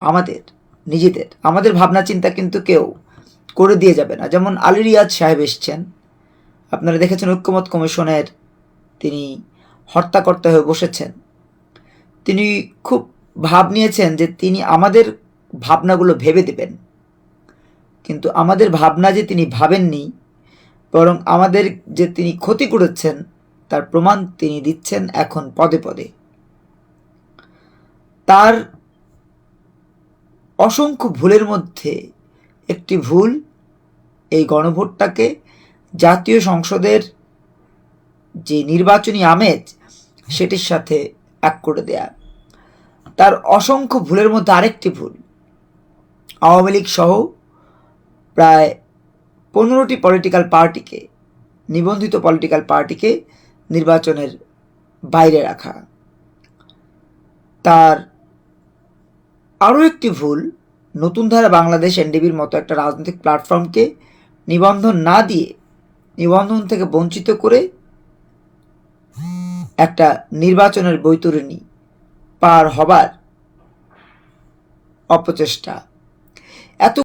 আমাদের নিজেদের, আমাদের ভাবনা চিন্তা কিন্তু কেউ করে দিয়ে যাবে না। যেমন আলী রিয়াজ সাহেব এসছেন, আপনারা দেখেছেন ঐক্যমত কমিশনের তিনি হর্তাকর্তা হয়ে বসেছেন। তিনি খুব ভাব নিয়েছেন যে তিনি আমাদের ভাবনাগুলো ভেবে দেবেন, কিন্তু আমাদের ভাবনা যে তিনি ভাবেননি, বরং আমাদের যে তিনি ক্ষতি করেছেন তার প্রমাণ তিনি দিচ্ছেন এখন পদে পদে। তার অসংখ্য ভুলের মধ্যে একটি ভুল এই গণভোটটাকে জাতীয় সংসদের যে নির্বাচনী আমেজ সেটির সাথে এক করে দেয়া। তার অসংখ্য ভুলের মধ্যে আরেকটি ভুল, আওয়ামী লীগ সহ প্রায় 15টি পলিটিক্যাল পার্টিকে, নিবন্ধিত পলিটিক্যাল পার্টিকে নির্বাচনের বাইরে রাখা। তার আরও একটি ভুল, নতুন ধারা বাংলাদেশ এনডিবির মতো একটা রাজনৈতিক প্ল্যাটফর্মকে নিবন্ধন না দিয়ে, নিবন্ধন থেকে বঞ্চিত করে একটা নির্বাচনের বৈতরণী পার হবার অপচেষ্টা। এত